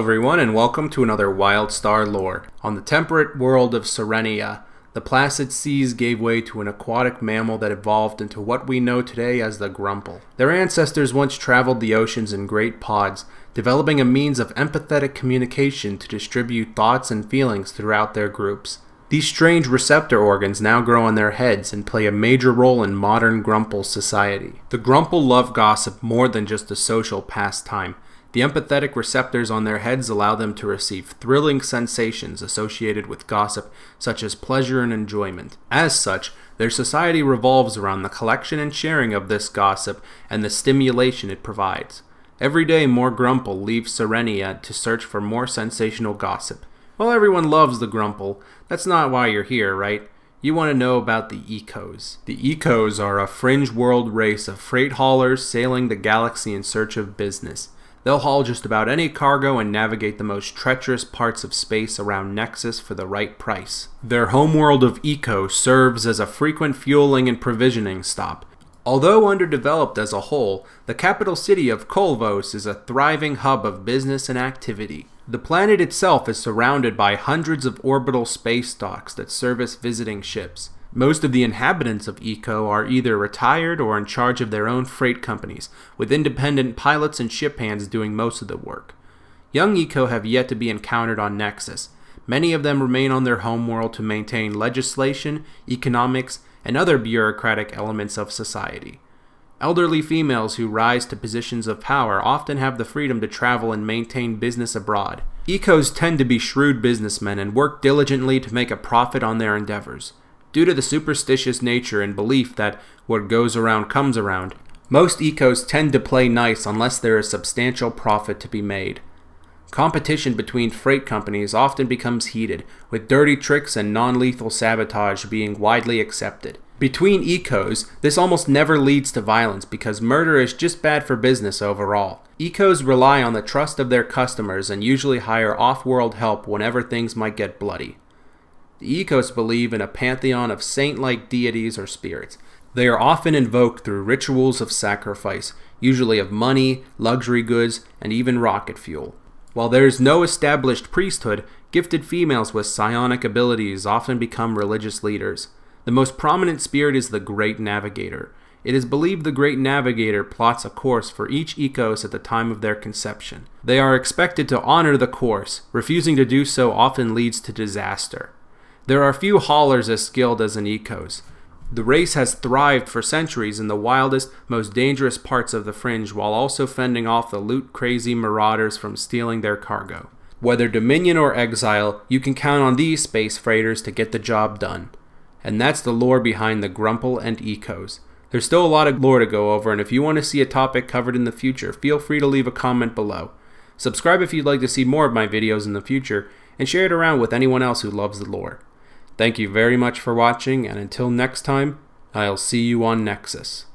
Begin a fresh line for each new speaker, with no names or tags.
everyone, and welcome to another WildStar lore. On the temperate world of Serenia, the placid seas gave way to an aquatic mammal that evolved into what we know today as the Grumpel. Their ancestors once traveled the oceans in great pods, developing a means of empathetic communication to distribute thoughts and feelings throughout their groups. These strange receptor organs now grow on their heads and play a major role in modern Grumpel society. The Grumpel love gossip more than just a social pastime. The empathetic receptors on their heads allow them to receive thrilling sensations associated with gossip, such as pleasure and enjoyment. As such, their society revolves around the collection and sharing of this gossip and the stimulation it provides. Every day, more Grumpel leave Serenia to search for more sensational gossip. While everyone loves the Grumpel, that's not why you're here, right? You want to know about the Ekose. The Ekose are a fringe world race of freight haulers sailing the galaxy in search of business. They'll haul just about any cargo and navigate the most treacherous parts of space around Nexus for the right price. Their homeworld of Ekose serves as a frequent fueling and provisioning stop. Although underdeveloped as a whole, the capital city of Kolvos is a thriving hub of business and activity. The planet itself is surrounded by hundreds of orbital space docks that service visiting ships. Most of the inhabitants of Eko are either retired or in charge of their own freight companies, with independent pilots and ship hands doing most of the work. Young Eko have yet to be encountered on Nexus. Many of them remain on their homeworld to maintain legislation, economics, and other bureaucratic elements of society. Elderly females who rise to positions of power often have the freedom to travel and maintain business abroad. Ekos tend to be shrewd businessmen and work diligently to make a profit on their endeavors. Due to the superstitious nature and belief that what goes around comes around, most Ekos tend to play nice unless there is substantial profit to be made. Competition between freight companies often becomes heated, with dirty tricks and non-lethal sabotage being widely accepted. Between Ekos, this almost never leads to violence because murder is just bad for business overall. Ekos rely on the trust of their customers and usually hire off-world help whenever things might get bloody. The Ekos believe in a pantheon of saint-like deities or spirits. They are often invoked through rituals of sacrifice, usually of money, luxury goods, and even rocket fuel. While there is no established priesthood, gifted females with psionic abilities often become religious leaders. The most prominent spirit is the Great Navigator. It is believed the Great Navigator plots a course for each Ekos at the time of their conception. They are expected to honor the course. Refusing to do so often leads to disaster. There are few haulers as skilled as an Ekos. The race has thrived for centuries in the wildest, most dangerous parts of the fringe while also fending off the loot-crazy marauders from stealing their cargo. Whether Dominion or Exile, you can count on these space freighters to get the job done. And that's the lore behind the Grumpel and Ekos. There's still a lot of lore to go over, and if you want to see a topic covered in the future, feel free to leave a comment below. Subscribe if you'd like to see more of my videos in the future, and share it around with anyone else who loves the lore. Thank you very much for watching, and until next time, I'll see you on Nexus.